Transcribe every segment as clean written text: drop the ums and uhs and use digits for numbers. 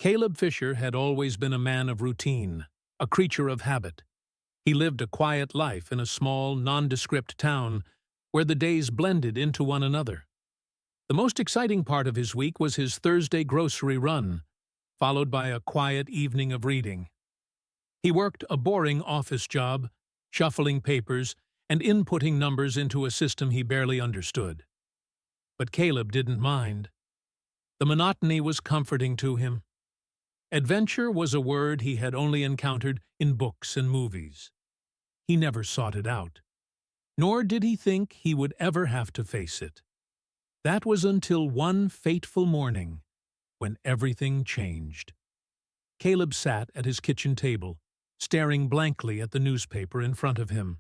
Caleb Fisher had always been a man of routine, a creature of habit. He lived a quiet life in a small, nondescript town where the days blended into one another. The most exciting part of his week was his Thursday grocery run, followed by a quiet evening of reading. He worked a boring office job, shuffling papers and inputting numbers into a system he barely understood. But Caleb didn't mind. The monotony was comforting to him. Adventure was a word he had only encountered in books and movies. He never sought it out, nor did he think he would ever have to face it. That was until one fateful morning, when everything changed. Caleb sat at his kitchen table, staring blankly at the newspaper in front of him.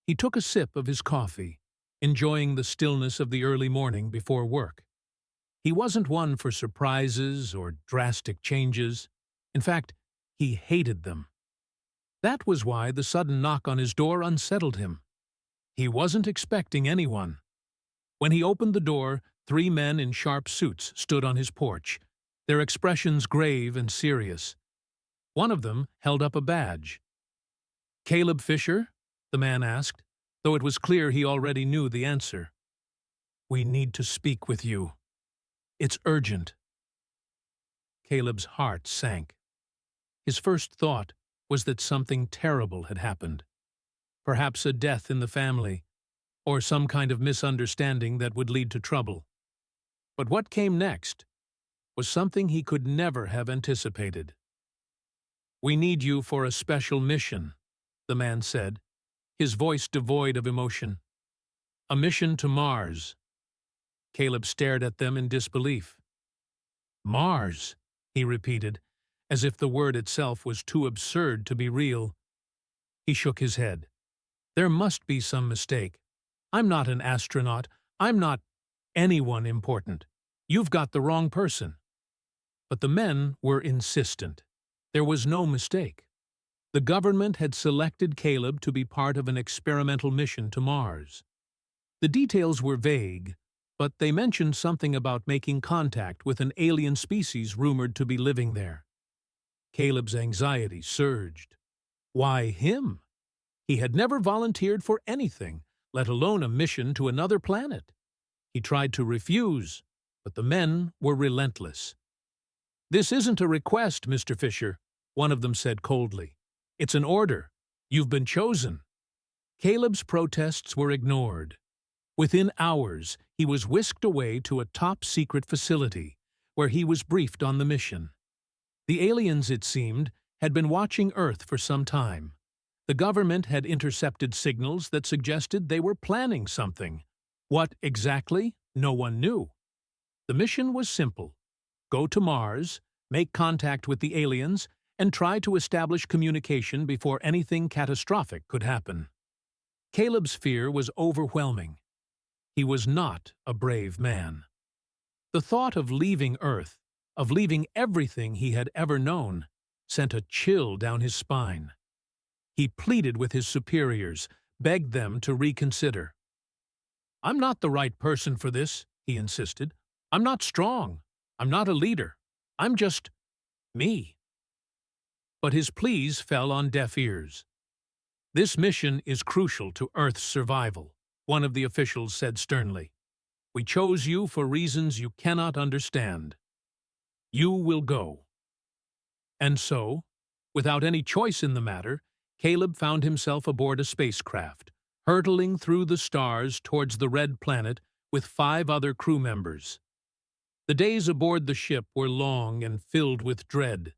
He took a sip of his coffee, enjoying the stillness of the early morning before work. He wasn't one for surprises or drastic changes. In fact, he hated them. That was why the sudden knock on his door unsettled him. He wasn't expecting anyone. When he opened the door, 3 men in sharp suits stood on his porch, their expressions grave and serious. One of them held up a badge. "Caleb Fisher?" the man asked, though it was clear he already knew the answer. "We need to speak with you. It's urgent." Caleb's heart sank. His first thought was that something terrible had happened. Perhaps a death in the family, or some kind of misunderstanding that would lead to trouble. But what came next was something he could never have anticipated. "We need you for a special mission," the man said, his voice devoid of emotion. "A mission to Mars." Caleb stared at them in disbelief. "Mars," he repeated, as if the word itself was too absurd to be real. He shook his head. "There must be some mistake. I'm not an astronaut. I'm not anyone important. You've got the wrong person." But the men were insistent. There was no mistake. The government had selected Caleb to be part of an experimental mission to Mars. The details were vague, but they mentioned something about making contact with an alien species rumored to be living there. Caleb's anxiety surged. Why him? He had never volunteered for anything, let alone a mission to another planet. He tried to refuse, but the men were relentless. "This isn't a request, Mr. Fisher," one of them said coldly. "It's an order. You've been chosen." Caleb's protests were ignored. Within hours, he was whisked away to a top-secret facility, where he was briefed on the mission. The aliens, it seemed, had been watching Earth for some time. The government had intercepted signals that suggested they were planning something. What exactly, no one knew. The mission was simple: go to Mars, make contact with the aliens, and try to establish communication before anything catastrophic could happen. Caleb's fear was overwhelming. He was not a brave man. The thought of leaving Earth, of leaving everything he had ever known, sent a chill down his spine. He pleaded with his superiors, begged them to reconsider. "I'm not the right person for this," he insisted. "I'm not strong. I'm not a leader. I'm just me." But his pleas fell on deaf ears. "This mission is crucial to Earth's survival," one of the officials said sternly. "We chose you for reasons you cannot understand. You will go." And so, without any choice in the matter, Caleb found himself aboard a spacecraft, hurtling through the stars towards the Red Planet with 5 other crew members. The days aboard the ship were long and filled with dread.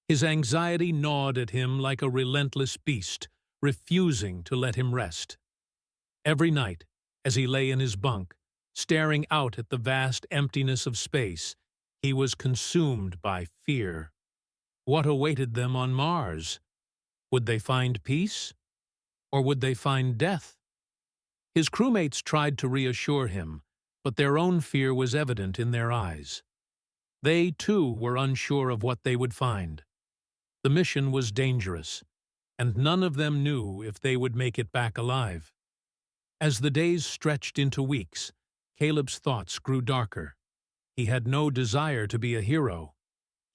His anxiety gnawed at him like a relentless beast, refusing to let him rest. Every night, as he lay in his bunk, staring out at the vast emptiness of space, he was consumed by fear. What awaited them on Mars? Would they find peace? Or would they find death? His crewmates tried to reassure him, but their own fear was evident in their eyes. They, too, were unsure of what they would find. The mission was dangerous, and none of them knew if they would make it back alive. As the days stretched into weeks, Caleb's thoughts grew darker. He had no desire to be a hero.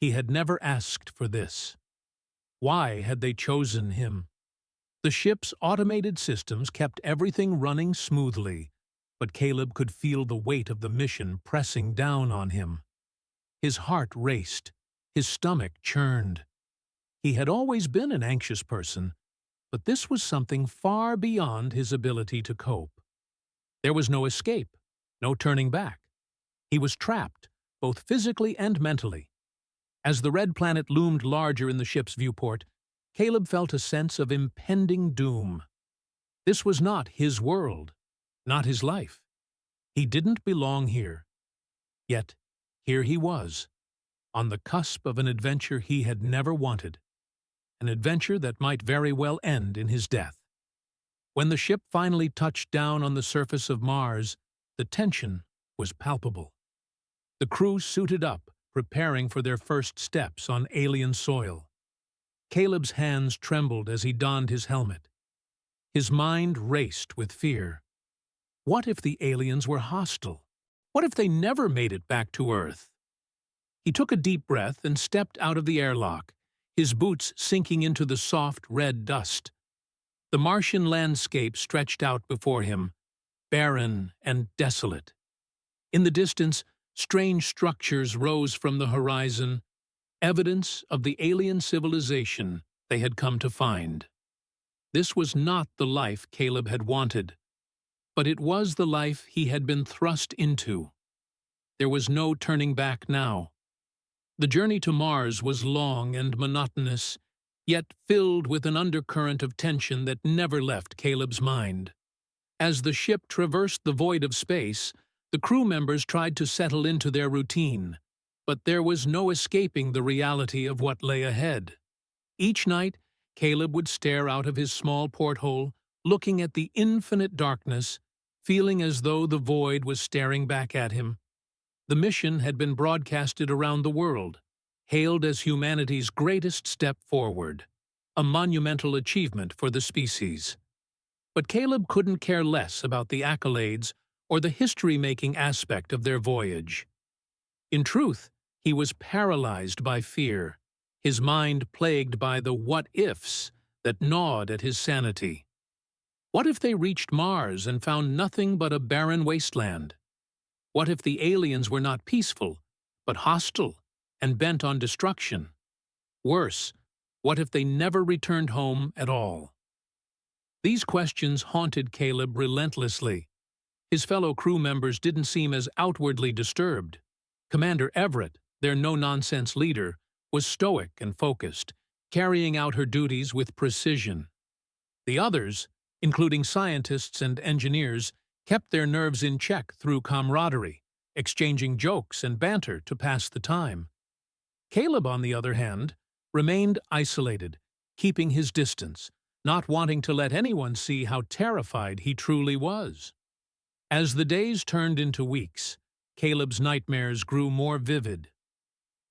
He had never asked for this. Why had they chosen him? The ship's automated systems kept everything running smoothly, but Caleb could feel the weight of the mission pressing down on him. His heart raced, his stomach churned. He had always been an anxious person, but this was something far beyond his ability to cope. There was no escape, no turning back. He was trapped, both physically and mentally. As the red planet loomed larger in the ship's viewport, Caleb felt a sense of impending doom. This was not his world, not his life. He didn't belong here. Yet, here he was, on the cusp of an adventure he had never wanted, an adventure that might very well end in his death. When the ship finally touched down on the surface of Mars, the tension was palpable. The crew suited up, preparing for their first steps on alien soil. Caleb's hands trembled as he donned his helmet. His mind raced with fear. What if the aliens were hostile? What if they never made it back to Earth? He took a deep breath and stepped out of the airlock, his boots sinking into the soft red dust. The Martian landscape stretched out before him, barren and desolate. In the distance, strange structures rose from the horizon, evidence of the alien civilization they had come to find. This was not the life Caleb had wanted, but it was the life he had been thrust into. There was no turning back now. The journey to Mars was long and monotonous, yet filled with an undercurrent of tension that never left Caleb's mind. As the ship traversed the void of space, the crew members tried to settle into their routine, but there was no escaping the reality of what lay ahead. Each night, Caleb would stare out of his small porthole, looking at the infinite darkness, feeling as though the void was staring back at him. The mission had been broadcasted around the world, hailed as humanity's greatest step forward, a monumental achievement for the species. But Caleb couldn't care less about the accolades or the history-making aspect of their voyage. In truth, he was paralyzed by fear, his mind plagued by the what-ifs that gnawed at his sanity. What if they reached Mars and found nothing but a barren wasteland? What if the aliens were not peaceful, but hostile and bent on destruction? Worse, what if they never returned home at all? These questions haunted Caleb relentlessly. His fellow crew members didn't seem as outwardly disturbed. Commander Everett, their no-nonsense leader, was stoic and focused, carrying out her duties with precision. The others, including scientists and engineers, kept their nerves in check through camaraderie, exchanging jokes and banter to pass the time. Caleb, on the other hand, remained isolated, keeping his distance, not wanting to let anyone see how terrified he truly was. As the days turned into weeks, Caleb's nightmares grew more vivid.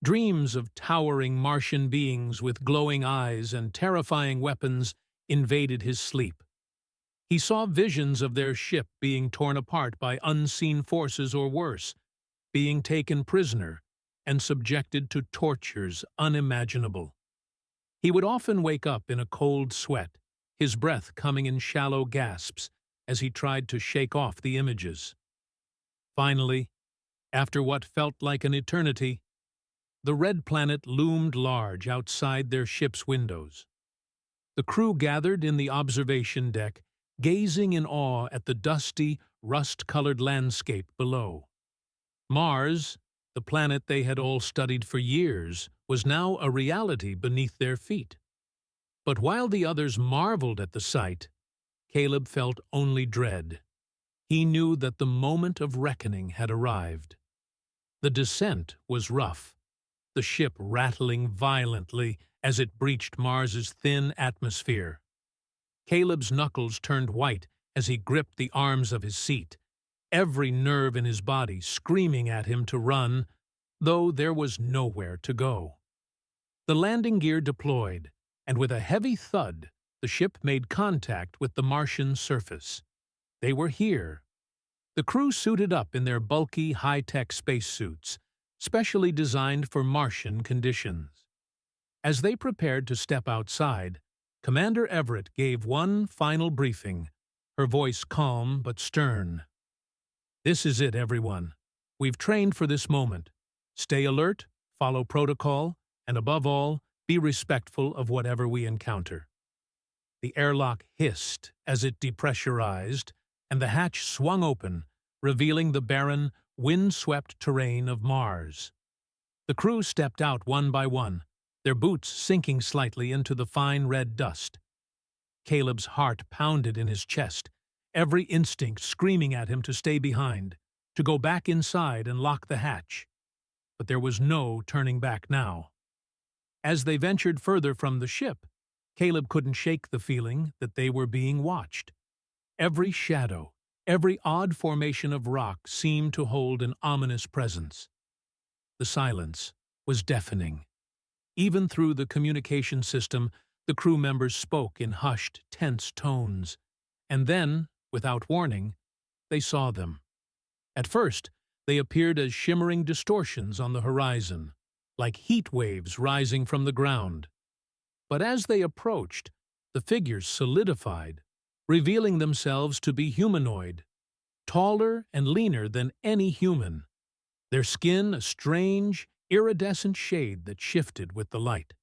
Dreams of towering Martian beings with glowing eyes and terrifying weapons invaded his sleep. He saw visions of their ship being torn apart by unseen forces or worse, being taken prisoner and subjected to tortures unimaginable. He would often wake up in a cold sweat, his breath coming in shallow gasps as he tried to shake off the images. Finally, after what felt like an eternity, the red planet loomed large outside their ship's windows. The crew gathered in the observation deck, gazing in awe at the dusty, rust-colored landscape below. Mars, the planet they had all studied for years, was now a reality beneath their feet. But while the others marveled at the sight, Caleb felt only dread. He knew that the moment of reckoning had arrived. The descent was rough, the ship rattling violently as it breached Mars's thin atmosphere. Caleb's knuckles turned white as he gripped the arms of his seat, every nerve in his body screaming at him to run, though there was nowhere to go. The landing gear deployed, and with a heavy thud, the ship made contact with the Martian surface. They were here. The crew suited up in their bulky, high-tech spacesuits, specially designed for Martian conditions. As they prepared to step outside, Commander Everett gave one final briefing, her voice calm but stern. "This is it, everyone. We've trained for this moment. Stay alert, follow protocol, and above all, be respectful of whatever we encounter." The airlock hissed as it depressurized, and the hatch swung open, revealing the barren, wind-swept terrain of Mars. The crew stepped out one by one, their boots sinking slightly into the fine red dust. Caleb's heart pounded in his chest, every instinct screaming at him to stay behind, to go back inside and lock the hatch. But there was no turning back now. As they ventured further from the ship, Caleb couldn't shake the feeling that they were being watched. Every shadow, every odd formation of rock seemed to hold an ominous presence. The silence was deafening. Even through the communication system, the crew members spoke in hushed, tense tones. And then, without warning, they saw them. At first, they appeared as shimmering distortions on the horizon, like heat waves rising from the ground. But as they approached, the figures solidified, revealing themselves to be humanoid, taller and leaner than any human, their skin a strange, iridescent shade that shifted with the light.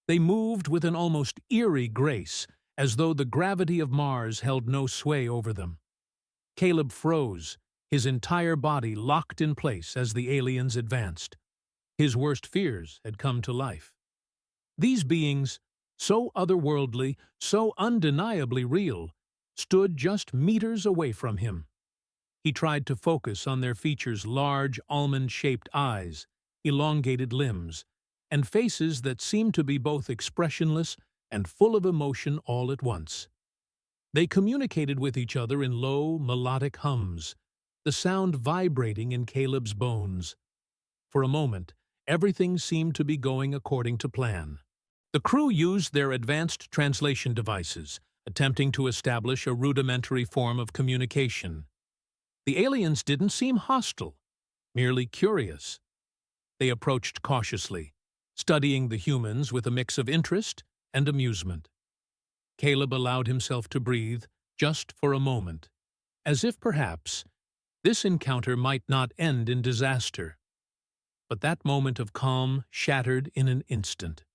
They moved with an almost eerie grace, as though the gravity of Mars held no sway over them. Caleb froze, his entire body locked in place as the aliens advanced. His worst fears had come to life. These beings, so otherworldly, so undeniably real, stood just meters away from him. He tried to focus on their features' large, almond-shaped eyes, elongated limbs, and faces that seemed to be both expressionless and full of emotion all at once. They communicated with each other in low, melodic hums, the sound vibrating in Caleb's bones. For a moment, everything seemed to be going according to plan. The crew used their advanced translation devices, attempting to establish a rudimentary form of communication. The aliens didn't seem hostile, merely curious. They approached cautiously, studying the humans with a mix of interest and amusement. Caleb allowed himself to breathe just for a moment, as if perhaps this encounter might not end in disaster. But that moment of calm shattered in an instant.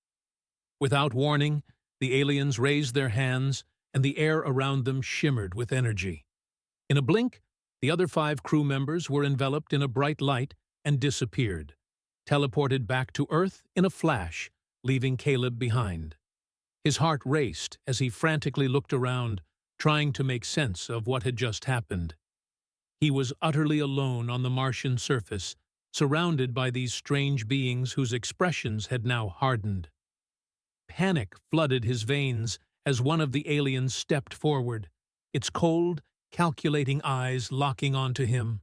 Without warning, the aliens raised their hands, and the air around them shimmered with energy. In a blink, the other 5 crew members were enveloped in a bright light and disappeared, teleported back to Earth in a flash, leaving Caleb behind. His heart raced as he frantically looked around, trying to make sense of what had just happened. He was utterly alone on the Martian surface, surrounded by these strange beings whose expressions had now hardened. Panic flooded his veins as one of the aliens stepped forward, its cold, calculating eyes locking onto him.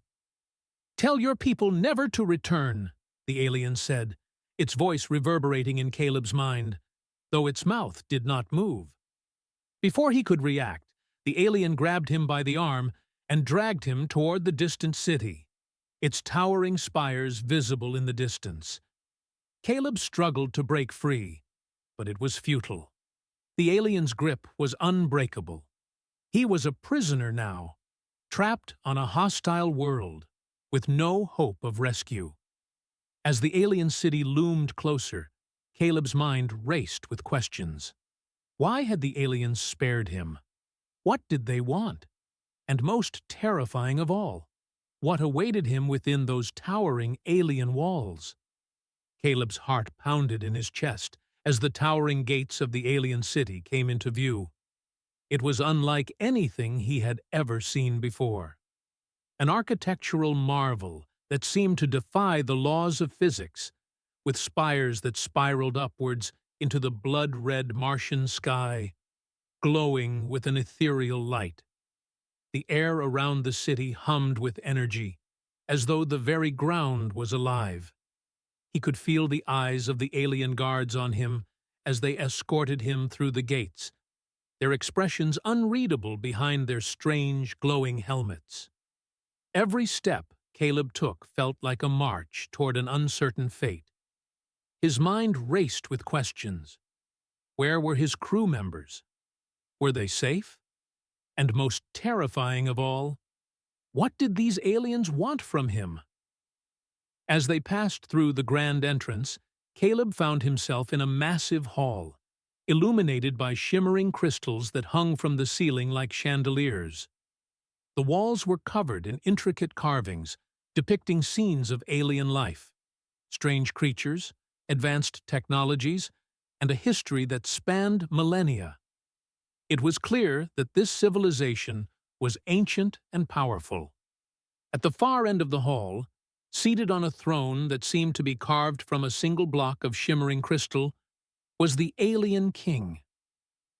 "Tell your people never to return," the alien said, its voice reverberating in Caleb's mind, though its mouth did not move. Before he could react, the alien grabbed him by the arm and dragged him toward the distant city, its towering spires visible in the distance. Caleb struggled to break free, but it was futile. The alien's grip was unbreakable. He was a prisoner now, trapped on a hostile world, with no hope of rescue. As the alien city loomed closer, Caleb's mind raced with questions. Why had the aliens spared him? What did they want? And most terrifying of all, what awaited him within those towering alien walls? Caleb's heart pounded in his chest as the towering gates of the alien city came into view. It was unlike anything he had ever seen before. An architectural marvel that seemed to defy the laws of physics, with spires that spiraled upwards into the blood-red Martian sky, glowing with an ethereal light. The air around the city hummed with energy, as though the very ground was alive. He could feel the eyes of the alien guards on him as they escorted him through the gates, their expressions unreadable behind their strange, glowing helmets. Every step Caleb took felt like a march toward an uncertain fate. His mind raced with questions. Where were his crew members? Were they safe? And most terrifying of all, what did these aliens want from him? As they passed through the grand entrance, Caleb found himself in a massive hall, illuminated by shimmering crystals that hung from the ceiling like chandeliers. The walls were covered in intricate carvings depicting scenes of alien life, strange creatures, advanced technologies, and a history that spanned millennia. It was clear that this civilization was ancient and powerful. At the far end of the hall, seated on a throne that seemed to be carved from a single block of shimmering crystal, was the Alien King.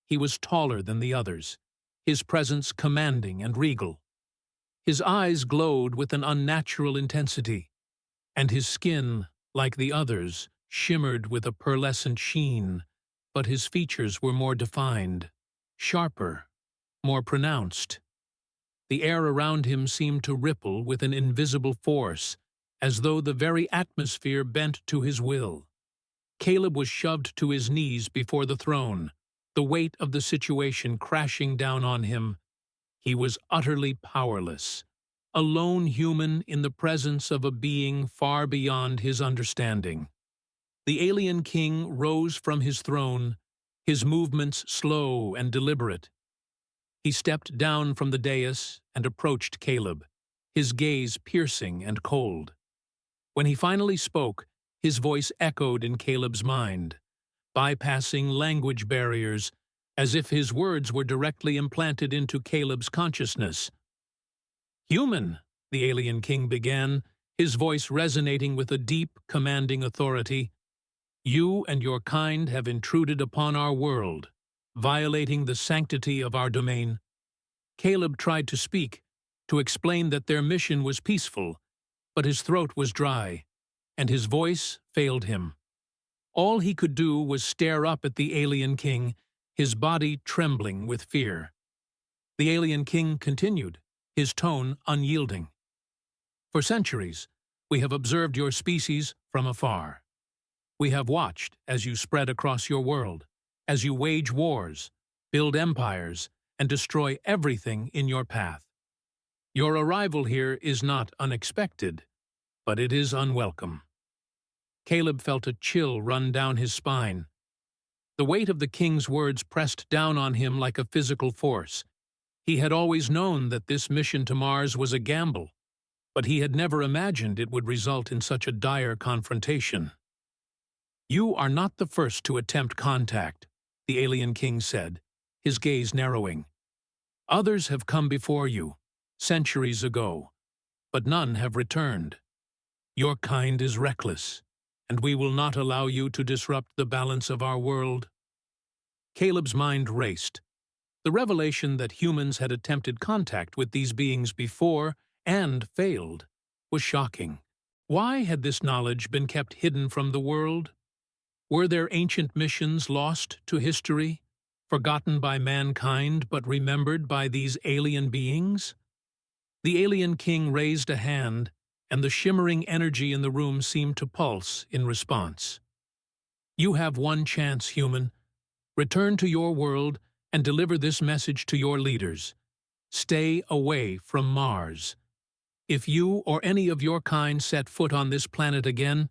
He was taller than the others, his presence commanding and regal. His eyes glowed with an unnatural intensity, and his skin, like the others, shimmered with a pearlescent sheen, but his features were more defined, sharper, more pronounced. The air around him seemed to ripple with an invisible force, as though the very atmosphere bent to his will. Caleb was shoved to his knees before the throne, the weight of the situation crashing down on him. He was utterly powerless, a lone human in the presence of a being far beyond his understanding. The Alien King rose from his throne, his movements slow and deliberate. He stepped down from the dais and approached Caleb, his gaze piercing and cold. When he finally spoke, his voice echoed in Caleb's mind, bypassing language barriers, as if his words were directly implanted into Caleb's consciousness. "Human," the Alien King began, his voice resonating with a deep, commanding authority. "You and your kind have intruded upon our world, violating the sanctity of our domain." Caleb tried to speak, to explain that their mission was peaceful, but his throat was dry, and his voice failed him. All he could do was stare up at the Alien King, his body trembling with fear. The Alien King continued, his tone unyielding. "For centuries, we have observed your species from afar. We have watched as you spread across your world, as you wage wars, build empires, and destroy everything in your path. Your arrival here is not unexpected, but it is unwelcome." Caleb felt a chill run down his spine. The weight of the king's words pressed down on him like a physical force. He had always known that this mission to Mars was a gamble, but he had never imagined it would result in such a dire confrontation. "You are not the first to attempt contact," the Alien King said, his gaze narrowing. "Others have come before you, centuries ago, but none have returned. Your kind is reckless, and we will not allow you to disrupt the balance of our world." Caleb's mind raced. The revelation that humans had attempted contact with these beings before and failed was shocking. Why had this knowledge been kept hidden from the world? Were their ancient missions lost to history, forgotten by mankind but remembered by these alien beings? The Alien King raised a hand, and the shimmering energy in the room seemed to pulse in response. "You have one chance, human. Return to your world and deliver this message to your leaders. Stay away from Mars. If you or any of your kind set foot on this planet again,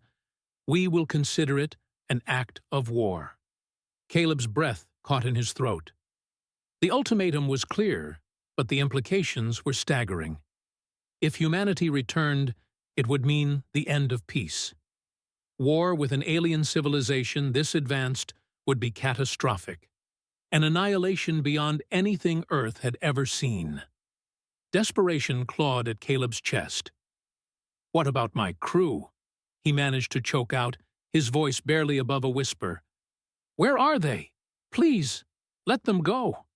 we will consider it an act of war." Caleb's breath caught in his throat. The ultimatum was clear, but the implications were staggering. If humanity returned, it would mean the end of peace. War with an alien civilization this advanced would be catastrophic, an annihilation beyond anything Earth had ever seen. Desperation clawed at Caleb's chest. "What about my crew?" he managed to choke out, his voice barely above a whisper. "Where are they? Please, let them go."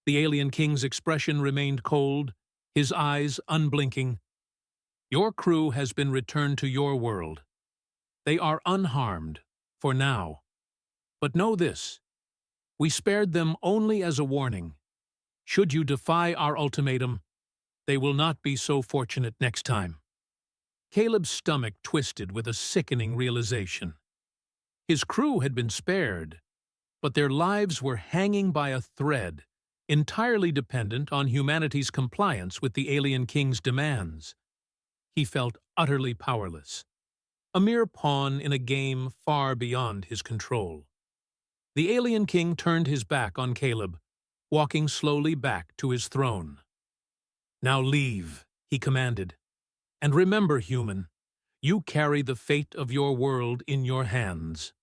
The Alien King's expression remained cold, his eyes unblinking. "Your crew has been returned to your world. They are unharmed, for now. But know this, we spared them only as a warning. Should you defy our ultimatum, they will not be so fortunate next time." Caleb's stomach twisted with a sickening realization. His crew had been spared, but their lives were hanging by a thread, entirely dependent on humanity's compliance with the Alien King's demands. He felt utterly powerless, a mere pawn in a game far beyond his control. The Alien King turned his back on Caleb, walking slowly back to his throne. "Now leave," he commanded. "And remember, human, you carry the fate of your world in your hands."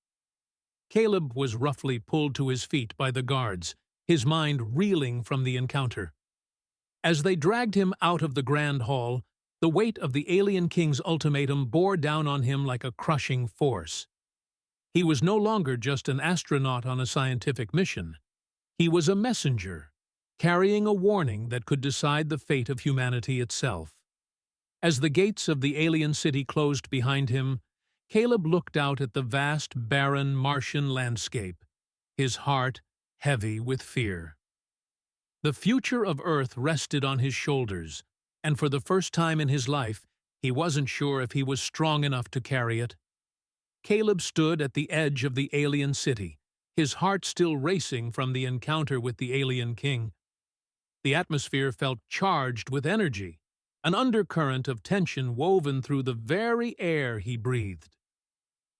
Caleb was roughly pulled to his feet by the guards, his mind reeling from the encounter. As they dragged him out of the Grand Hall, the weight of the Alien King's ultimatum bore down on him like a crushing force. He was no longer just an astronaut on a scientific mission. He was a messenger, carrying a warning that could decide the fate of humanity itself. As the gates of the alien city closed behind him, Caleb looked out at the vast, barren Martian landscape, his heart heavy with fear. The future of Earth rested on his shoulders, and for the first time in his life, he wasn't sure if he was strong enough to carry it. Caleb stood at the edge of the alien city, his heart still racing from the encounter with the Alien King. The atmosphere felt charged with energy, an undercurrent of tension woven through the very air he breathed.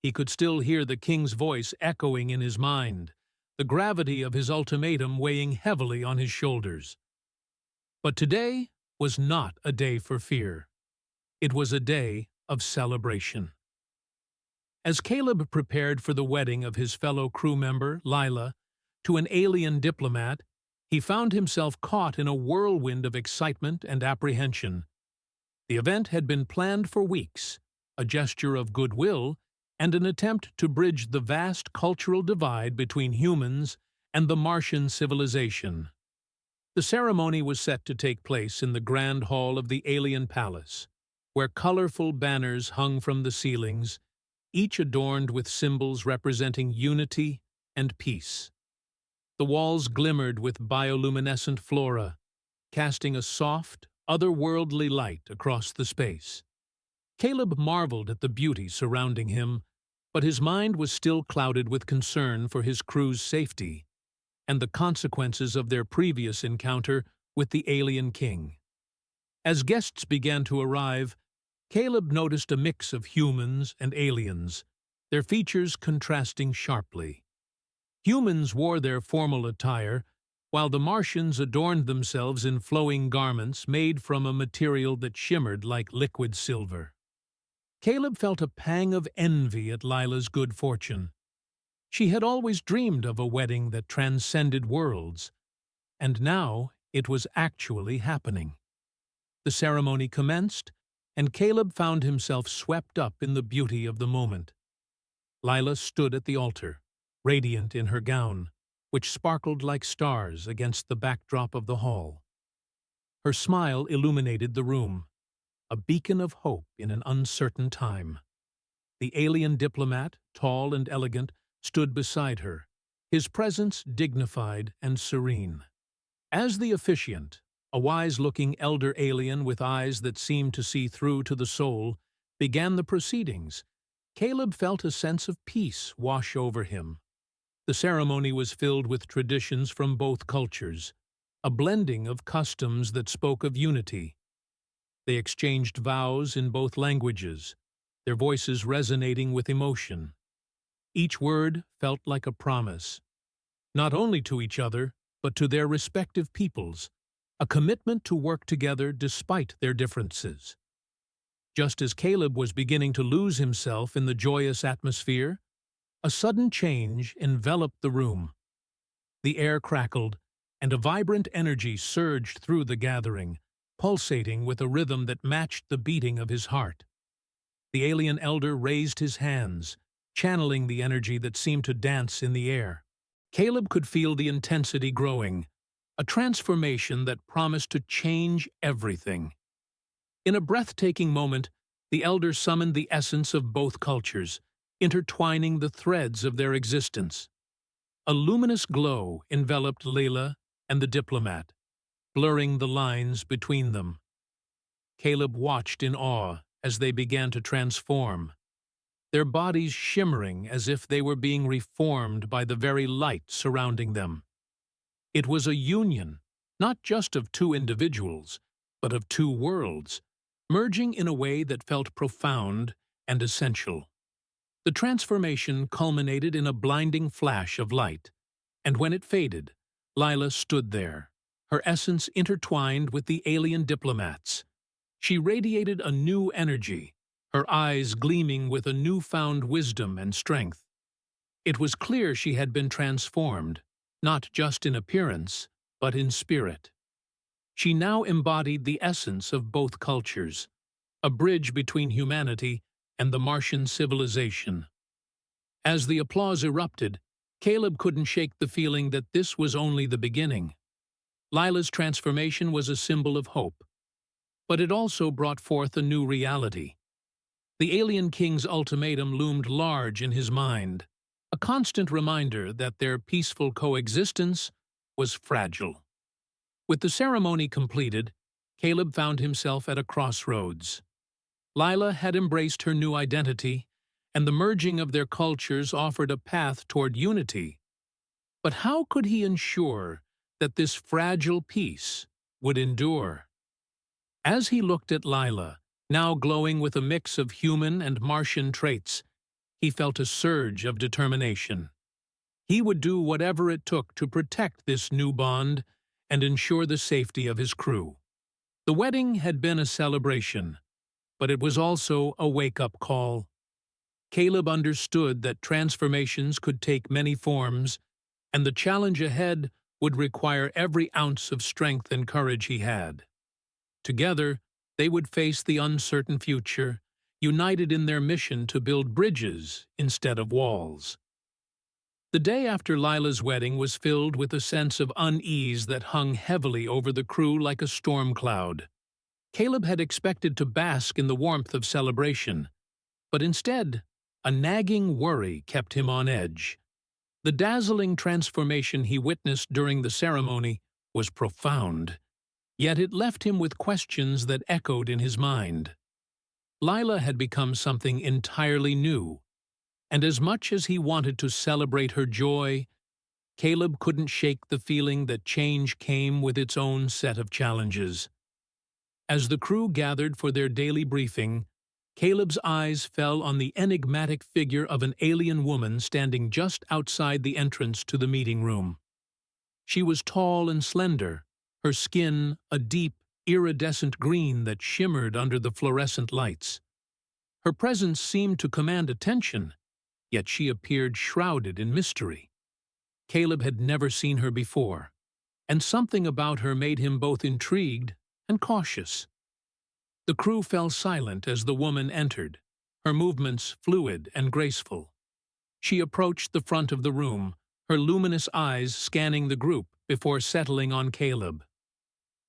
He could still hear the king's voice echoing in his mind, the gravity of his ultimatum weighing heavily on his shoulders. But today was not a day for fear. It was a day of celebration. As Caleb prepared for the wedding of his fellow crew member, Lila, to an alien diplomat, he found himself caught in a whirlwind of excitement and apprehension. The event had been planned for weeks, a gesture of goodwill and an attempt to bridge the vast cultural divide between humans and the Martian civilization. The ceremony was set to take place in the Grand Hall of the Alien Palace, where colorful banners hung from the ceilings, each adorned with symbols representing unity and peace. The walls glimmered with bioluminescent flora, casting a soft, otherworldly light across the space. Caleb marveled at the beauty surrounding him, but his mind was still clouded with concern for his crew's safety and the consequences of their previous encounter with the Alien King. As guests began to arrive, Caleb noticed a mix of humans and aliens, their features contrasting sharply. Humans wore their formal attire, while the Martians adorned themselves in flowing garments made from a material that shimmered like liquid silver. Caleb felt a pang of envy at Lila's good fortune. She had always dreamed of a wedding that transcended worlds, and now it was actually happening. The ceremony commenced, and Caleb found himself swept up in the beauty of the moment. Lila stood at the altar, radiant in her gown, which sparkled like stars against the backdrop of the hall. Her smile illuminated the room, a beacon of hope in an uncertain time. The alien diplomat, tall and elegant, stood beside her, his presence dignified and serene. As the officiant, a wise-looking elder alien with eyes that seemed to see through to the soul, began the proceedings, Caleb felt a sense of peace wash over him. The ceremony was filled with traditions from both cultures, a blending of customs that spoke of unity. They exchanged vows in both languages, their voices resonating with emotion. Each word felt like a promise, not only to each other, but to their respective peoples, a commitment to work together despite their differences. Just as Caleb was beginning to lose himself in the joyous atmosphere, a sudden change enveloped the room. The air crackled, and a vibrant energy surged through the gathering, pulsating with a rhythm that matched the beating of his heart. The alien elder raised his hands, channeling the energy that seemed to dance in the air. Caleb could feel the intensity growing, a transformation that promised to change everything. In a breathtaking moment, the elder summoned the essence of both cultures, intertwining the threads of their existence. A luminous glow enveloped Layla and the diplomat, blurring the lines between them. Caleb watched in awe as they began to transform, their bodies shimmering as if they were being reformed by the very light surrounding them. It was a union, not just of two individuals, but of two worlds, merging in a way that felt profound and essential. The transformation culminated in a blinding flash of light, and when it faded, Lila stood there, her essence intertwined with the alien diplomats. She radiated a new energy, her eyes gleaming with a newfound wisdom and strength. It was clear she had been transformed, not just in appearance, but in spirit. She now embodied the essence of both cultures, a bridge between humanity and the Martian civilization. As the applause erupted, Caleb couldn't shake the feeling that this was only the beginning. Lila's transformation was a symbol of hope, but it also brought forth a new reality. The Alien King's ultimatum loomed large in his mind, a constant reminder that their peaceful coexistence was fragile. With the ceremony completed, Caleb found himself at a crossroads. Lila had embraced her new identity, and the merging of their cultures offered a path toward unity. But how could he ensure that this fragile peace would endure? As he looked at Lila, now glowing with a mix of human and Martian traits, he felt a surge of determination. He would do whatever it took to protect this new bond and ensure the safety of his crew. The wedding had been a celebration, but it was also a wake-up call. Caleb understood that transformations could take many forms, and the challenge ahead would require every ounce of strength and courage he had. Together, they would face the uncertain future, united in their mission to build bridges instead of walls. The day after Lila's wedding was filled with a sense of unease that hung heavily over the crew like a storm cloud. Caleb had expected to bask in the warmth of celebration, but instead, a nagging worry kept him on edge. The dazzling transformation he witnessed during the ceremony was profound, yet it left him with questions that echoed in his mind. Lila had become something entirely new, and as much as he wanted to celebrate her joy, Caleb couldn't shake the feeling that change came with its own set of challenges. As the crew gathered for their daily briefing, Caleb's eyes fell on the enigmatic figure of an alien woman standing just outside the entrance to the meeting room. She was tall and slender, her skin a deep, iridescent green that shimmered under the fluorescent lights. Her presence seemed to command attention, yet she appeared shrouded in mystery. Caleb had never seen her before, and something about her made him both intrigued and cautious. The crew fell silent as the woman entered, her movements fluid and graceful. She approached the front of the room, her luminous eyes scanning the group before settling on Caleb.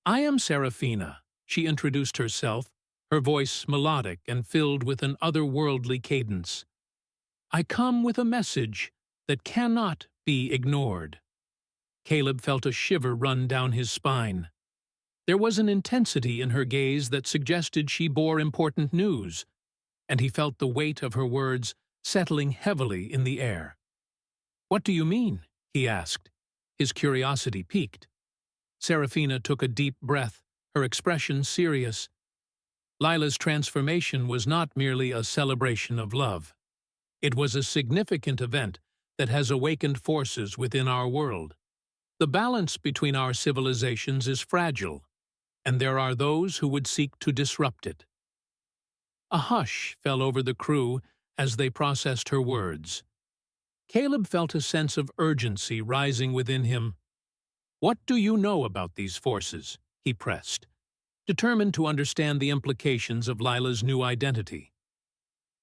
"I am Seraphina," she introduced herself, her voice melodic and filled with an otherworldly cadence. "I come with a message that cannot be ignored." Caleb felt a shiver run down his spine. There was an intensity in her gaze that suggested she bore important news, and he felt the weight of her words settling heavily in the air. "What do you mean?" he asked, his curiosity piqued. Seraphina took a deep breath, her expression serious. Lila's transformation was not merely a celebration of love. It was a significant event that has awakened forces within our world. The balance between our civilizations is fragile, and there are those who would seek to disrupt it. A hush fell over the crew as they processed her words. Caleb felt a sense of urgency rising within him. "What do you know about these forces?" he pressed, determined to understand the implications of Lila's new identity.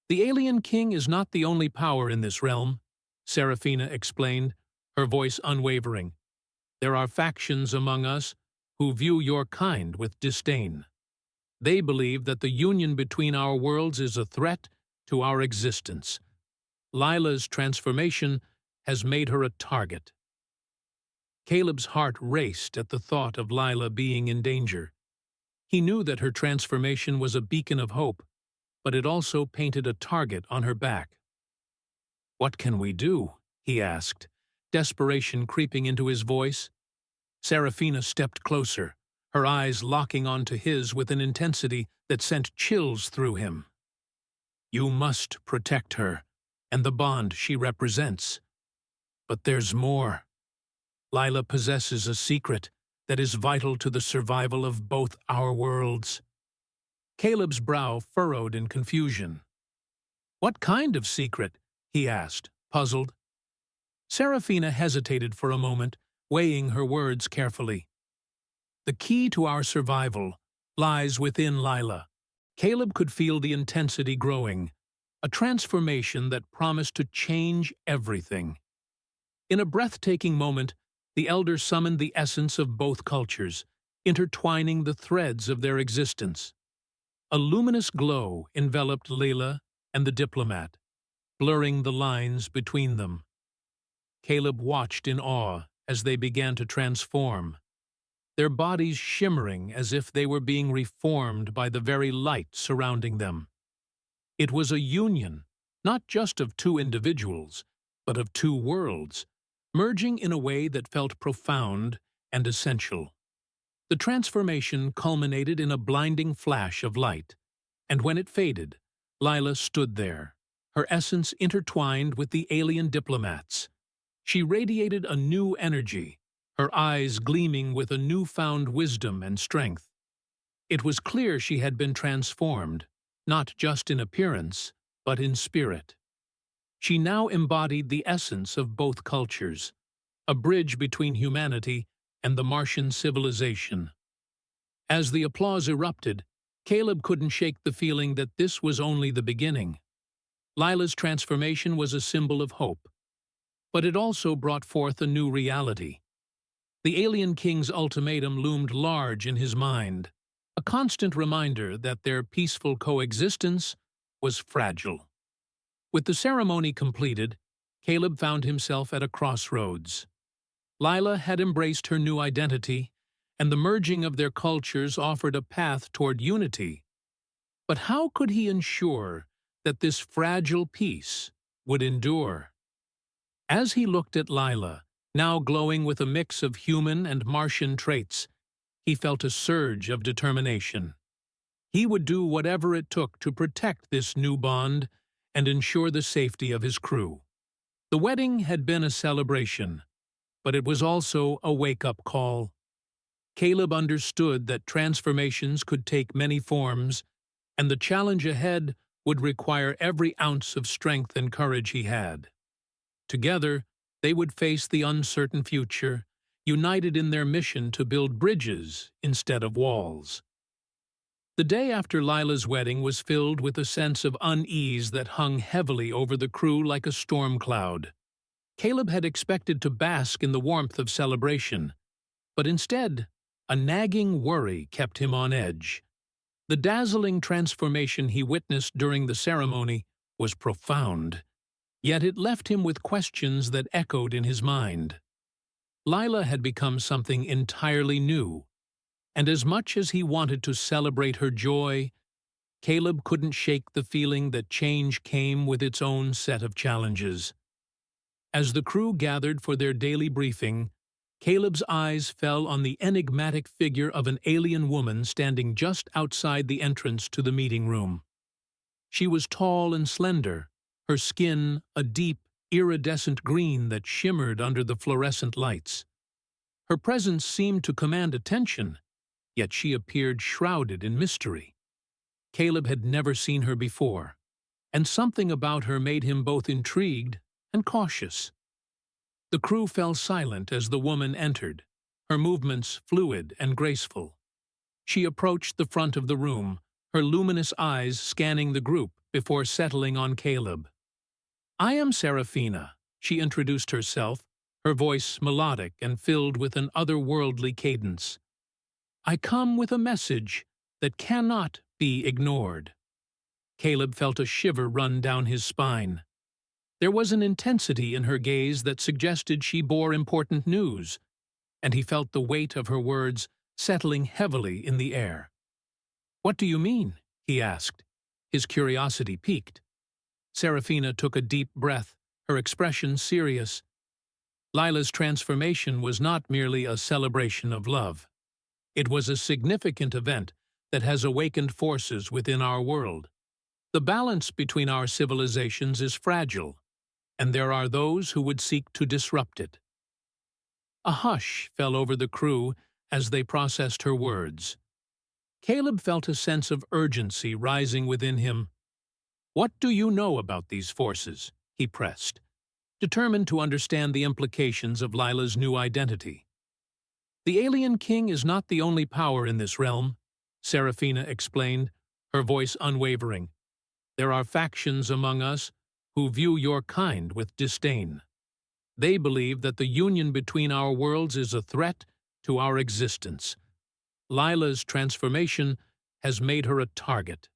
"The Alien King is not the only power in this realm," Seraphina explained, her voice unwavering. "There are factions among us who view your kind with disdain. They believe that the union between our worlds is a threat to our existence. Lila's transformation has made her a target." Caleb's heart raced at the thought of Lila being in danger. He knew that her transformation was a beacon of hope, but it also painted a target on her back. "What can we do?" he asked, desperation creeping into his voice. Serafina stepped closer, her eyes locking onto his with an intensity that sent chills through him. "You must protect her and the bond she represents. But there's more. Lila possesses a secret that is vital to the survival of both our worlds." Caleb's brow furrowed in confusion. "What kind of secret?" he asked, puzzled. Serafina hesitated for a moment, weighing her words carefully. "The key to our survival lies within Lila." Caleb could feel the intensity growing, a transformation that promised to change everything. In a breathtaking moment, the elder summoned the essence of both cultures, intertwining the threads of their existence. A luminous glow enveloped Layla and the diplomat, blurring the lines between them. Caleb watched in awe as they began to transform, their bodies shimmering as if they were being reformed by the very light surrounding them. It was a union, not just of two individuals, but of two worlds, merging in a way that felt profound and essential. The transformation culminated in a blinding flash of light, and when it faded, Lila stood there, her essence intertwined with the alien diplomats. She radiated a new energy, her eyes gleaming with a newfound wisdom and strength. It was clear she had been transformed, not just in appearance, but in spirit. She now embodied the essence of both cultures, a bridge between humanity and the Martian civilization. As the applause erupted, Caleb couldn't shake the feeling that this was only the beginning. Lila's transformation was a symbol of hope, but it also brought forth a new reality. The Alien King's ultimatum loomed large in his mind, a constant reminder that their peaceful coexistence was fragile. With the ceremony completed, Caleb found himself at a crossroads. Lila had embraced her new identity, and the merging of their cultures offered a path toward unity. But how could he ensure that this fragile peace would endure? As he looked at Lila, now glowing with a mix of human and Martian traits, he felt a surge of determination. He would do whatever it took to protect this new bond and ensure the safety of his crew. The wedding had been a celebration, but it was also a wake-up call. Caleb understood that transformations could take many forms, and the challenge ahead would require every ounce of strength and courage he had. Together, they would face the uncertain future, united in their mission to build bridges instead of walls. The day after Lila's wedding was filled with a sense of unease that hung heavily over the crew like a storm cloud. Caleb had expected to bask in the warmth of celebration, but instead, a nagging worry kept him on edge. The dazzling transformation he witnessed during the ceremony was profound, yet it left him with questions that echoed in his mind. Lila had become something entirely new, and as much as he wanted to celebrate her joy, Caleb couldn't shake the feeling that change came with its own set of challenges. As the crew gathered for their daily briefing, Caleb's eyes fell on the enigmatic figure of an alien woman standing just outside the entrance to the meeting room. She was tall and slender, her skin a deep, iridescent green that shimmered under the fluorescent lights. Her presence seemed to command attention, yet she appeared shrouded in mystery. Caleb had never seen her before, and something about her made him both intrigued and cautious. The crew fell silent as the woman entered, her movements fluid and graceful. She approached the front of the room, her luminous eyes scanning the group before settling on Caleb. "I am Serafina," she introduced herself, her voice melodic and filled with an otherworldly cadence. "I come with a message that cannot be ignored." Caleb felt a shiver run down his spine. There was an intensity in her gaze that suggested she bore important news, and he felt the weight of her words settling heavily in the air. "What do you mean?" he asked, His curiosity piqued. Serafina took a deep breath, her expression serious. Lila's transformation was not merely a celebration of love. It was a significant event that has awakened forces within our world. The balance between our civilizations is fragile, and there are those who would seek to disrupt it. A hush fell over the crew as they processed her words. Caleb felt a sense of urgency rising within him. "What do you know about these forces?" he pressed, determined to understand the implications of Lila's new identity. "The Alien King is not the only power in this realm," Serafina explained, her voice unwavering. "There are factions among us who view your kind with disdain. They believe that the union between our worlds is a threat to our existence. Lila's transformation has made her a target."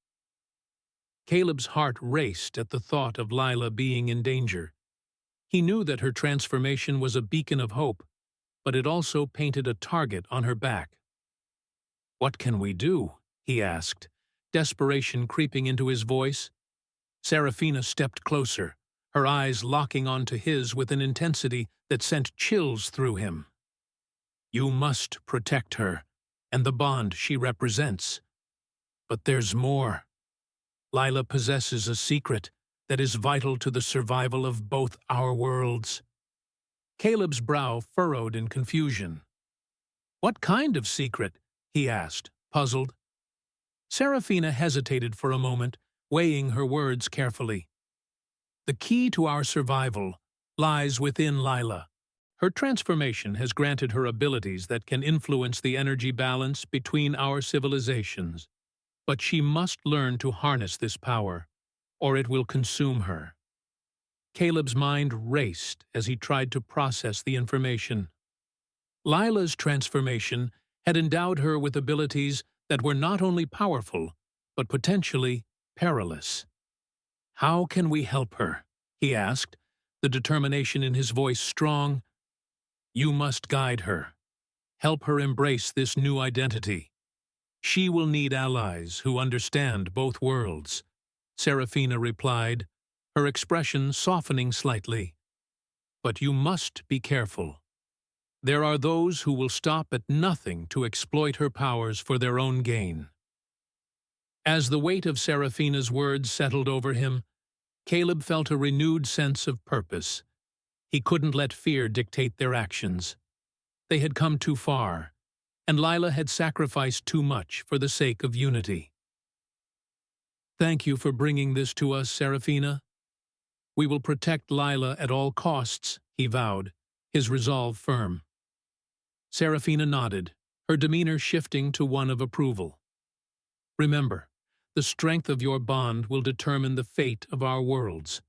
Caleb's heart raced at the thought of Lila being in danger. He knew that her transformation was a beacon of hope, but it also painted a target on her back. "What can we do?" he asked, desperation creeping into his voice. Serafina stepped closer, her eyes locking onto his with an intensity that sent chills through him. "You must protect her and the bond she represents. But there's more. Lila possesses a secret that is vital to the survival of both our worlds." Caleb's brow furrowed in confusion. "What kind of secret?" he asked, puzzled. Serafina hesitated for a moment, weighing her words carefully. "The key to our survival lies within Lila. Her transformation has granted her abilities that can influence the energy balance between our civilizations. But she must learn to harness this power, or it will consume her." Caleb's mind raced as he tried to process the information. Lila's transformation had endowed her with abilities that were not only powerful, but potentially perilous. "How can we help her?" he asked, the determination in his voice strong. "You must guide her. Help her embrace this new identity. She will need allies who understand both worlds," Serafina replied, her expression softening slightly. "But you must be careful. There are those who will stop at nothing to exploit her powers for their own gain." As the weight of Serafina's words settled over him, Caleb felt a renewed sense of purpose. He couldn't let fear dictate their actions. They had come too far, and Lila had sacrificed too much for the sake of unity. "Thank you for bringing this to us, Serafina. We will protect Lila at all costs," he vowed, his resolve firm. Serafina nodded, her demeanor shifting to one of approval. "Remember, the strength of your bond will determine the fate of our worlds.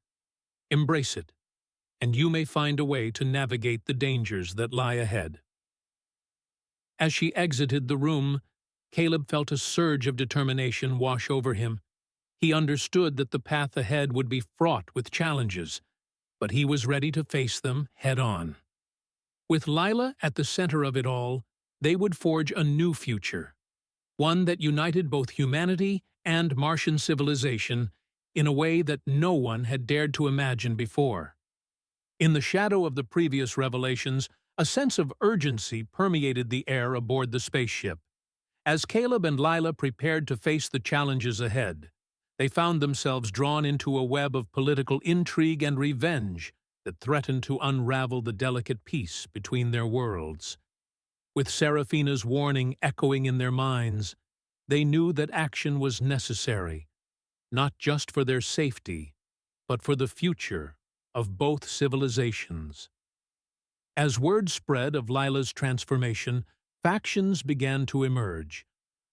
Embrace it, and you may find a way to navigate the dangers that lie ahead." As she exited the room, Caleb felt a surge of determination wash over him. He understood that the path ahead would be fraught with challenges, but he was ready to face them head-on. With Lila at the center of it all, they would forge a new future, one that united both humanity and Martian civilization in a way that no one had dared to imagine before. In the shadow of the previous revelations, a sense of urgency permeated the air aboard the spaceship. As Caleb and Lila prepared to face the challenges ahead, they found themselves drawn into a web of political intrigue and revenge that threatened to unravel the delicate peace between their worlds. With Serafina's warning echoing in their minds, they knew that action was necessary, not just for their safety, but for the future of both civilizations. As word spread of Lila's transformation, factions began to emerge.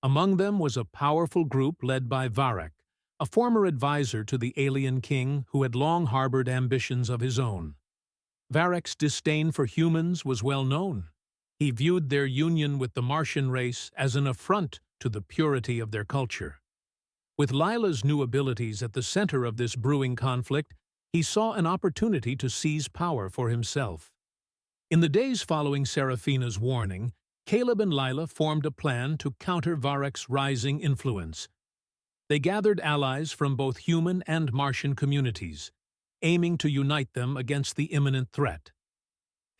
Among them was a powerful group led by Varek, a former advisor to the Alien King who had long harbored ambitions of his own. Varek's disdain for humans was well known. He viewed their union with the Martian race as an affront to the purity of their culture. With Lila's new abilities at the center of this brewing conflict, he saw an opportunity to seize power for himself. In the days following Serafina's warning, Caleb and Lila formed a plan to counter Varek's rising influence. They gathered allies from both human and Martian communities, aiming to unite them against the imminent threat.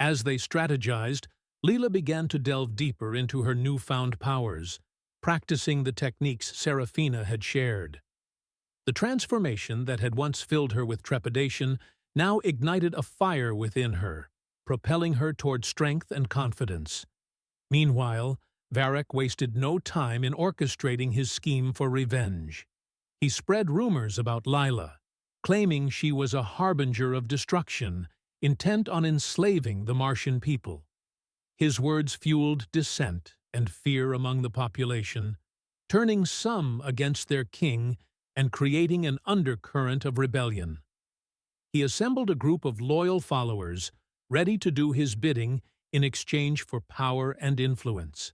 As they strategized, Leela began to delve deeper into her newfound powers, practicing the techniques Serafina had shared. The transformation that had once filled her with trepidation now ignited a fire within her, propelling her toward strength and confidence. Meanwhile, Varric wasted no time in orchestrating his scheme for revenge. He spread rumors about Lila, claiming she was a harbinger of destruction, intent on enslaving the Martian people. His words fueled dissent and fear among the population, turning some against their king and creating an undercurrent of rebellion. He assembled a group of loyal followers, ready to do his bidding in exchange for power and influence.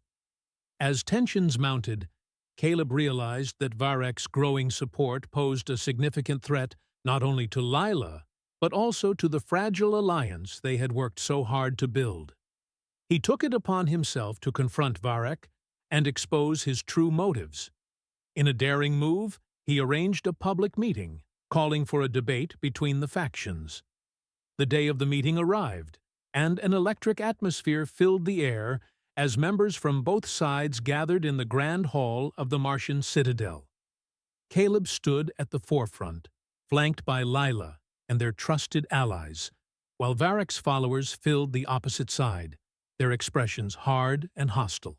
As tensions mounted, Caleb realized that Varric's growing support posed a significant threat not only to Lila, but also to the fragile alliance they had worked so hard to build. He took it upon himself to confront Varric and expose his true motives. In a daring move, he arranged a public meeting, calling for a debate between the factions. The day of the meeting arrived, and an electric atmosphere filled the air as members from both sides gathered in the grand hall of the Martian citadel. Caleb stood at the forefront, flanked by Lila and their trusted allies, while Varric's followers filled the opposite side, their expressions hard and hostile.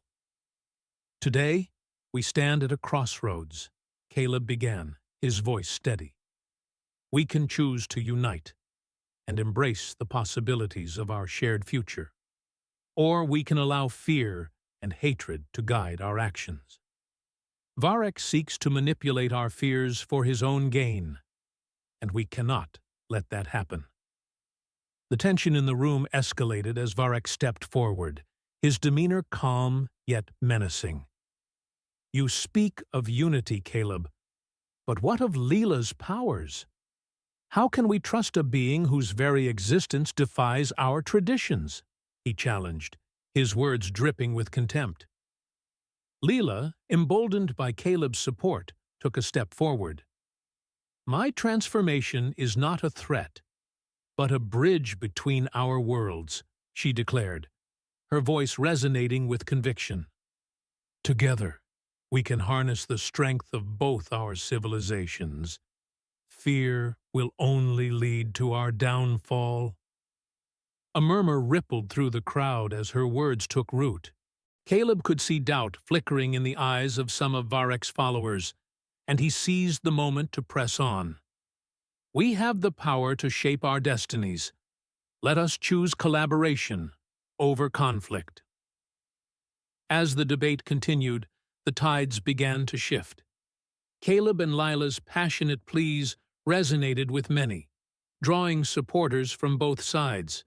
"Today, we stand at a crossroads," Caleb began, his voice steady. "We can choose to unite and embrace the possibilities of our shared future, or we can allow fear and hatred to guide our actions. Varric seeks to manipulate our fears for his own gain, and we cannot let that happen." The tension in the room escalated as Varric stepped forward, his demeanor calm yet menacing. "You speak of unity, Caleb, but what of Leela's powers? How can we trust a being whose very existence defies our traditions?" he challenged, his words dripping with contempt. Leela, emboldened by Caleb's support, took a step forward. "My transformation is not a threat, but a bridge between our worlds," she declared, her voice resonating with conviction. "Together, we can harness the strength of both our civilizations. Fear will only lead to our downfall." A murmur rippled through the crowd as her words took root. Caleb could see doubt flickering in the eyes of some of Varric's followers, and he seized the moment to press on. "We have the power to shape our destinies. Let us choose collaboration over conflict." As the debate continued, the tides began to shift. Caleb and Lila's passionate pleas resonated with many, drawing supporters from both sides.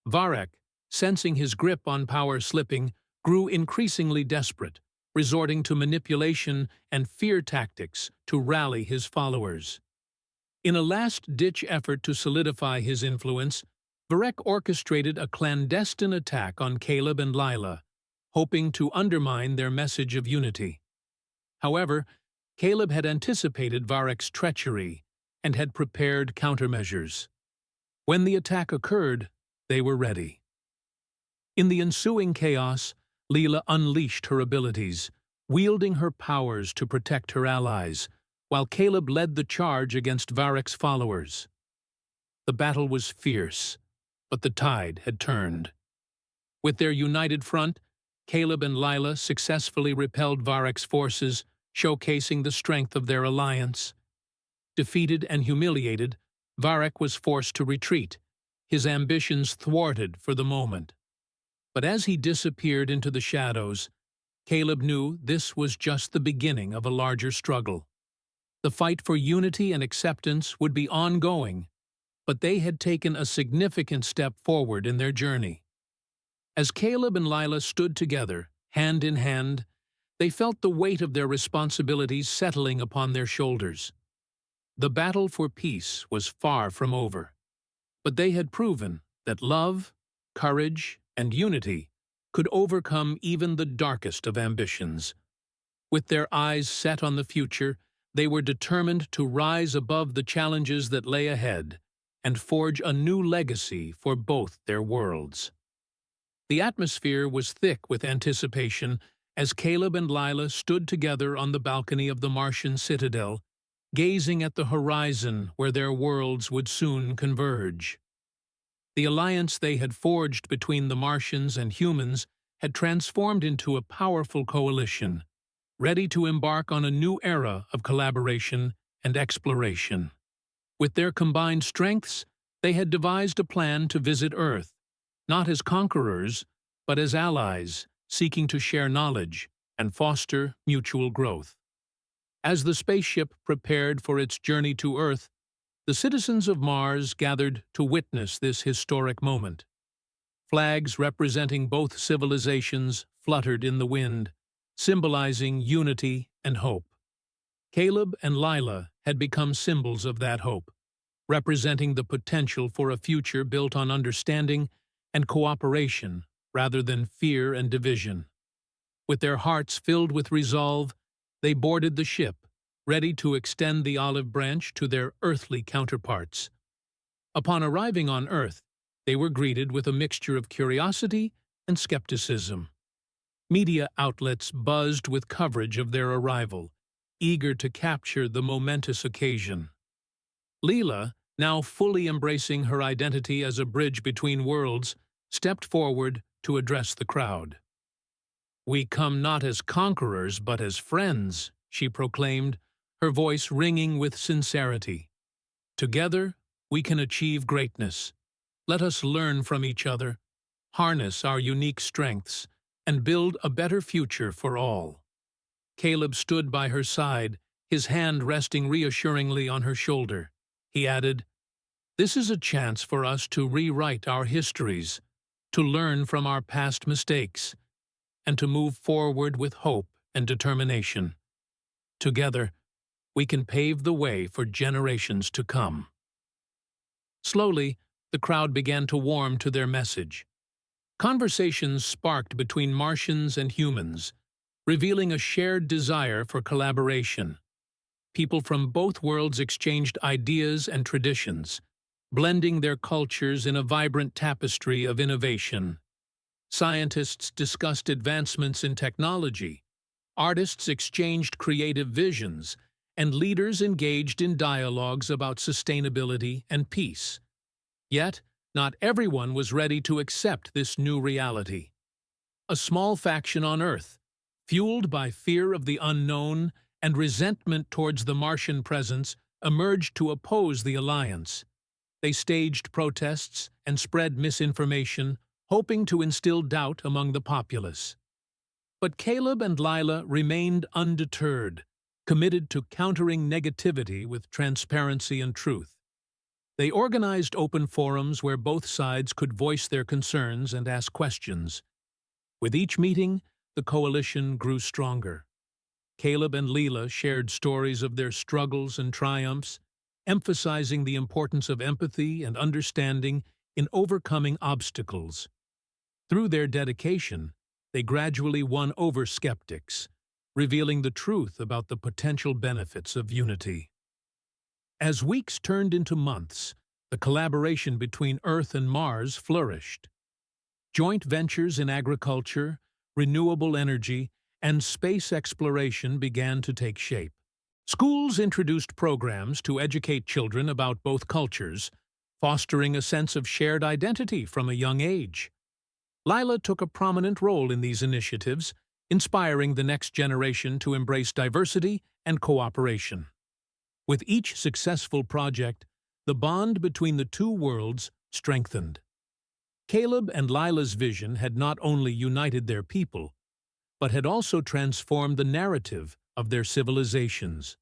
Varric, sensing his grip on power slipping, grew increasingly desperate, resorting to manipulation and fear tactics to rally his followers. In a last-ditch effort to solidify his influence, Varric orchestrated a clandestine attack on Caleb and Lila, hoping to undermine their message of unity. However, Caleb had anticipated Varric's treachery and had prepared countermeasures. When the attack occurred, they were ready. In the ensuing chaos, Leela unleashed her abilities, wielding her powers to protect her allies, while Caleb led the charge against Varric's followers. The battle was fierce, but the tide had turned. With their united front, Caleb and Lila successfully repelled Varric's forces, showcasing the strength of their alliance. Defeated and humiliated, Varric was forced to retreat, his ambitions thwarted for the moment. But as he disappeared into the shadows, Caleb knew this was just the beginning of a larger struggle. The fight for unity and acceptance would be ongoing, but they had taken a significant step forward in their journey. As Caleb and Lila stood together, hand in hand, they felt the weight of their responsibilities settling upon their shoulders. The battle for peace was far from over, but they had proven that love, courage, and unity could overcome even the darkest of ambitions. With their eyes set on the future, They were determined to rise above the challenges that lay ahead and forge a new legacy for both their worlds. The atmosphere was thick with anticipation as Caleb and Lila stood together on the balcony of the Martian citadel, gazing at the horizon where their worlds would soon converge. The alliance they had forged between the Martians and humans had transformed into a powerful coalition, ready to embark on a new era of collaboration and exploration. With their combined strengths, they had devised a plan to visit Earth, not as conquerors, but as allies, seeking to share knowledge and foster mutual growth. As the spaceship prepared for its journey to Earth, the citizens of Mars gathered to witness this historic moment. Flags representing both civilizations fluttered in the wind, symbolizing unity and hope. Caleb and Lila had become symbols of that hope, representing the potential for a future built on understanding and cooperation rather than fear and division. With their hearts filled with resolve, they boarded the ship, ready to extend the olive branch to their earthly counterparts. Upon arriving on Earth, they were greeted with a mixture of curiosity and skepticism. Media outlets buzzed with coverage of their arrival, eager to capture the momentous occasion. Leela, now fully embracing her identity as a bridge between worlds, stepped forward to address the crowd. "We come not as conquerors but as friends," she proclaimed, her voice ringing with sincerity. "Together, we can achieve greatness. Let us learn from each other, harness our unique strengths, and build a better future for all." Caleb stood by her side, his hand resting reassuringly on her shoulder. He added, "This is a chance for us to rewrite our histories, to learn from our past mistakes, and to move forward with hope and determination. Together, we can pave the way for generations to come." Slowly, the crowd began to warm to their message. Conversations sparked between Martians and humans, revealing a shared desire for collaboration. People from both worlds exchanged ideas and traditions, blending their cultures in a vibrant tapestry of innovation. Scientists discussed advancements in technology, artists exchanged creative visions, and leaders engaged in dialogues about sustainability and peace. Yet, not everyone was ready to accept this new reality. A small faction on Earth, fueled by fear of the unknown and resentment towards the Martian presence, emerged to oppose the alliance. They staged protests and spread misinformation, hoping to instill doubt among the populace. But Caleb and Lila remained undeterred, committed to countering negativity with transparency and truth. They organized open forums where both sides could voice their concerns and ask questions. With each meeting, the coalition grew stronger. Caleb and Leela shared stories of their struggles and triumphs, emphasizing the importance of empathy and understanding in overcoming obstacles. Through their dedication, they gradually won over skeptics, revealing the truth about the potential benefits of unity. As weeks turned into months, the collaboration between Earth and Mars flourished. Joint ventures in agriculture, renewable energy, and space exploration began to take shape. Schools introduced programs to educate children about both cultures, fostering a sense of shared identity from a young age. Lila took a prominent role in these initiatives, inspiring the next generation to embrace diversity and cooperation. With each successful project, the bond between the two worlds strengthened. Caleb and Lila's vision had not only united their people, but had also transformed the narrative of their civilizations.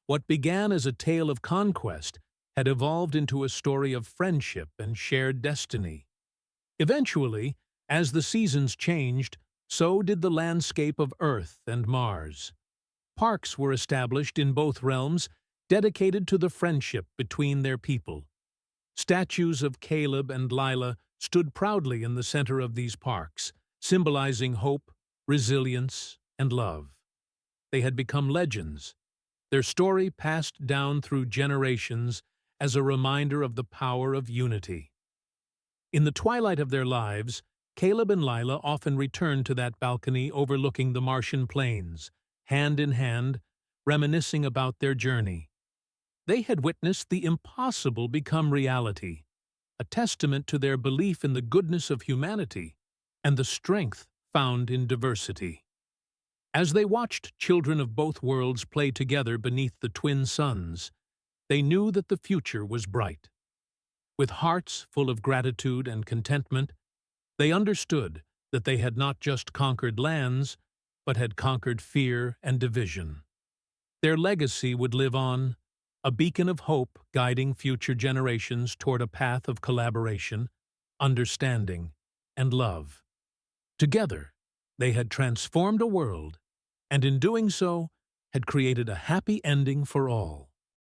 What began as a tale of conquest had evolved into a story of friendship and shared destiny. Eventually, as the seasons changed, so did the landscape of Earth and Mars. Parks were established in both realms, dedicated to the friendship between their people. Statues of Caleb and Lila stood proudly in the center of these parks, symbolizing hope, resilience, and love. They had become legends, their story passed down through generations as a reminder of the power of unity. In the twilight of their lives, Caleb and Lila often returned to that balcony overlooking the Martian plains, hand in hand, reminiscing about their journey. They had witnessed the impossible become reality, a testament to their belief in the goodness of humanity and the strength found in diversity. As they watched children of both worlds play together beneath the twin suns, they knew that the future was bright. With hearts full of gratitude and contentment, they understood that they had not just conquered lands, but had conquered fear and division. Their legacy would live on, a beacon of hope guiding future generations toward a path of collaboration, understanding, and love. Together, they had transformed a world, and in doing so, had created a happy ending for all.